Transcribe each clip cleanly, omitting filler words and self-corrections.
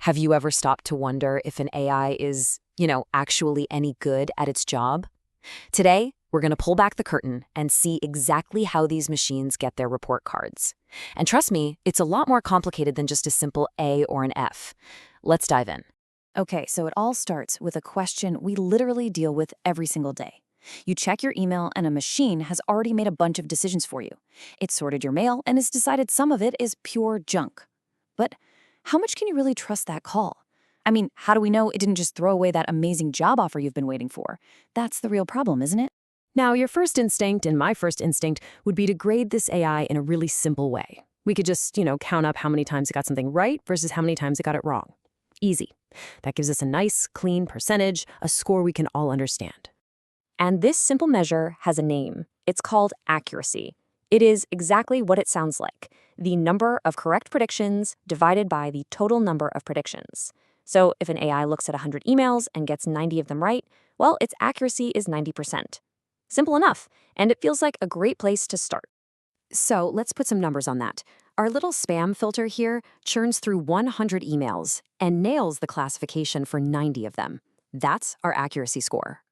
Have you ever stopped to wonder if an AI is, actually any good at its job? Today, we're going to pull back the curtain and see exactly how these machines get their report cards. And trust me, it's a lot more complicated than just a simple A or an F. Let's dive in. Okay, so it all starts with a question we literally deal with every single day. You check your email and a machine has already made a bunch of decisions for you. It's sorted your mail and has decided some of it is pure junk. But how much can you really trust that call? I mean, how do we know it didn't just throw away that amazing job offer you've been waiting for? That's the real problem, isn't it? Now, your first instinct and my first instinct would be to grade this AI in a really simple way. We could just, count up how many times it got something right versus how many times it got it wrong. Easy. That gives us a nice, clean percentage, a score we can all understand. And this simple measure has a name. It's called accuracy. It is exactly what it sounds like, the number of correct predictions divided by the total number of predictions. So if an AI looks at 100 emails and gets 90 of them right, well, its accuracy is 90%. Simple enough, and it feels like a great place to start. So let's put some numbers on that. Our little spam filter here churns through 100 emails and nails the classification for 90 of them. That's our accuracy score.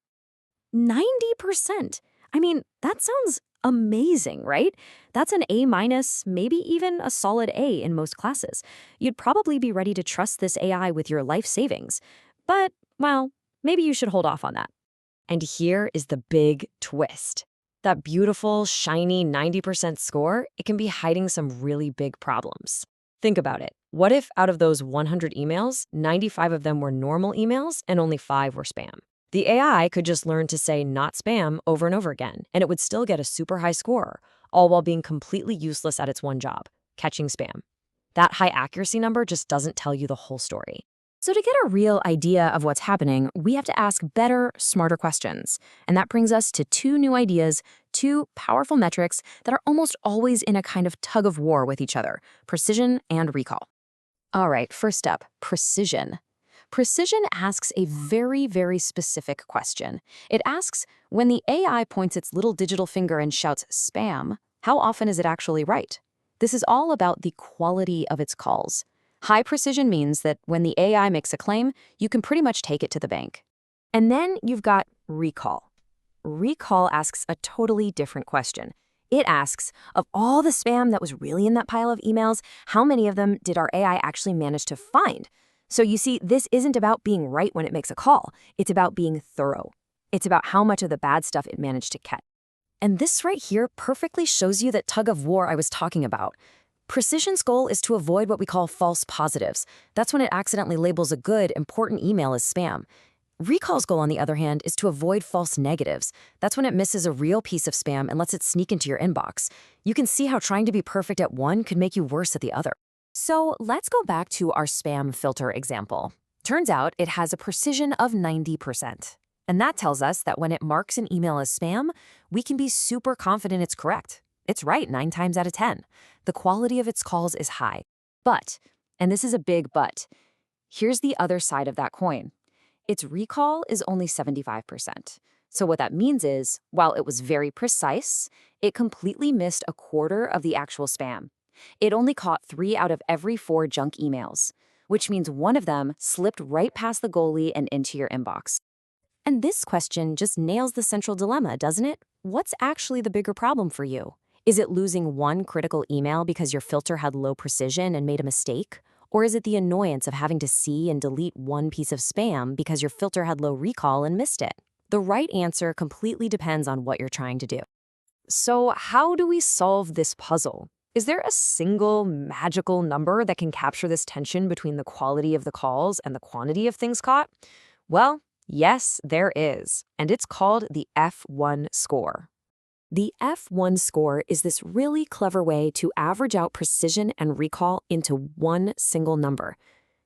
90%. I mean, that sounds amazing, right? That's an A minus, maybe even a solid A in most classes. You'd probably be ready to trust this AI with your life savings. But, well, maybe you should hold off on that. And here is the big twist. That beautiful, shiny 90% score, it can be hiding some really big problems. Think about it. What if out of those 100 emails, 95 of them were normal emails and only 5 were spam? The AI could just learn to say not spam over and over again, and it would still get a super high score, all while being completely useless at its one job, catching spam. That high accuracy number just doesn't tell you the whole story. So to get a real idea of what's happening, we have to ask better, smarter questions. And that brings us to 2 new ideas, 2 powerful metrics that are almost always in a kind of tug of war with each other: precision and recall. All right, first up, precision. Precision asks a very, very specific question. It asks, when the AI points its little digital finger and shouts spam, how often is it actually right? This is all about the quality of its calls. High precision means that when the AI makes a claim, you can pretty much take it to the bank. And then you've got recall. Recall asks a totally different question. It asks, of all the spam that was really in that pile of emails, how many of them did our AI actually manage to find? So you see, this isn't about being right when it makes a call. It's about being thorough. It's about how much of the bad stuff it managed to catch. And this right here perfectly shows you that tug of war I was talking about. Precision's goal is to avoid what we call false positives. That's when it accidentally labels a good, important email as spam. Recall's goal, on the other hand, is to avoid false negatives. That's when it misses a real piece of spam and lets it sneak into your inbox. You can see how trying to be perfect at one could make you worse at the other. So let's go back to our spam filter example. Turns out it has a precision of 90%. And that tells us that when it marks an email as spam, we can be super confident it's correct. It's right 9 times out of 10. The quality of its calls is high. But, and this is a big but, here's the other side of that coin. Its recall is only 75%. So what that means is, while it was very precise, it completely missed a quarter of the actual spam. It only caught 3 out of every 4 junk emails, which means one of them slipped right past the goalie and into your inbox. And this question just nails the central dilemma, doesn't it? What's actually the bigger problem for you? Is it losing one critical email because your filter had low precision and made a mistake? Or is it the annoyance of having to see and delete one piece of spam because your filter had low recall and missed it? The right answer completely depends on what you're trying to do. So how do we solve this puzzle? Is there a single magical number that can capture this tension between the quality of the calls and the quantity of things caught? Well, yes, there is, and it's called the F1 score. The F1 score is this really clever way to average out precision and recall into one single number.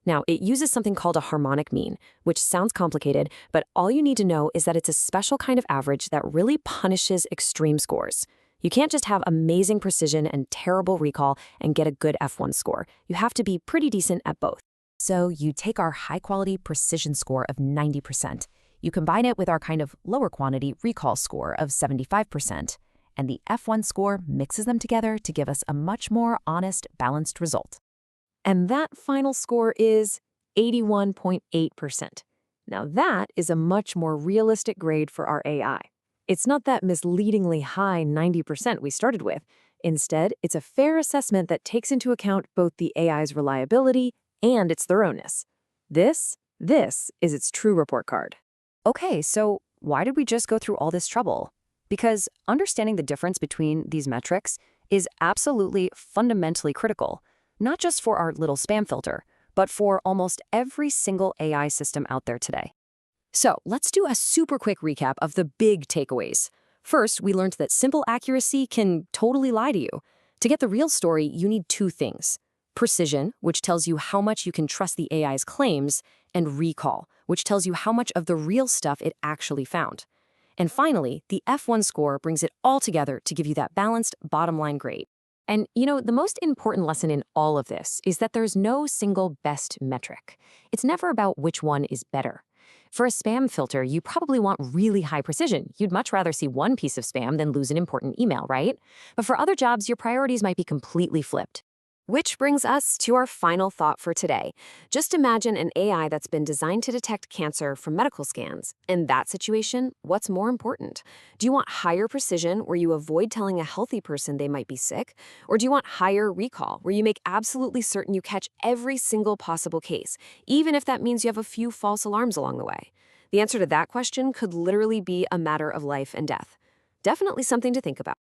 Now, it uses something called a harmonic mean, which sounds complicated, but all you need to know is that it's a special kind of average that really punishes extreme scores. You can't just have amazing precision and terrible recall and get a good F1 score. You have to be pretty decent at both. So you take our high-quality precision score of 90%. You combine it with our kind of lower quantity recall score of 75%, and the F1 score mixes them together to give us a much more honest, balanced result. And that final score is 81.8%. Now that is a much more realistic grade for our AI. It's not that misleadingly high 90% we started with. Instead, it's a fair assessment that takes into account both the AI's reliability and its thoroughness. This is its true report card. Okay, so why did we just go through all this trouble? Because understanding the difference between these metrics is absolutely fundamentally critical, not just for our little spam filter, but for almost every single AI system out there today. So let's do a super quick recap of the big takeaways. First, we learned that simple accuracy can totally lie to you. To get the real story, you need two things: precision, which tells you how much you can trust the AI's claims, and recall, which tells you how much of the real stuff it actually found. And finally, the F1 score brings it all together to give you that balanced bottom line grade. And the most important lesson in all of this is that there's no single best metric. It's never about which one is better. For a spam filter, you probably want really high precision. You'd much rather see one piece of spam than lose an important email, right? But for other jobs, your priorities might be completely flipped. Which brings us to our final thought for today. Just imagine an AI that's been designed to detect cancer from medical scans. In that situation, what's more important? Do you want higher precision, where you avoid telling a healthy person they might be sick? Or do you want higher recall, where you make absolutely certain you catch every single possible case, even if that means you have a few false alarms along the way? The answer to that question could literally be a matter of life and death. Definitely something to think about.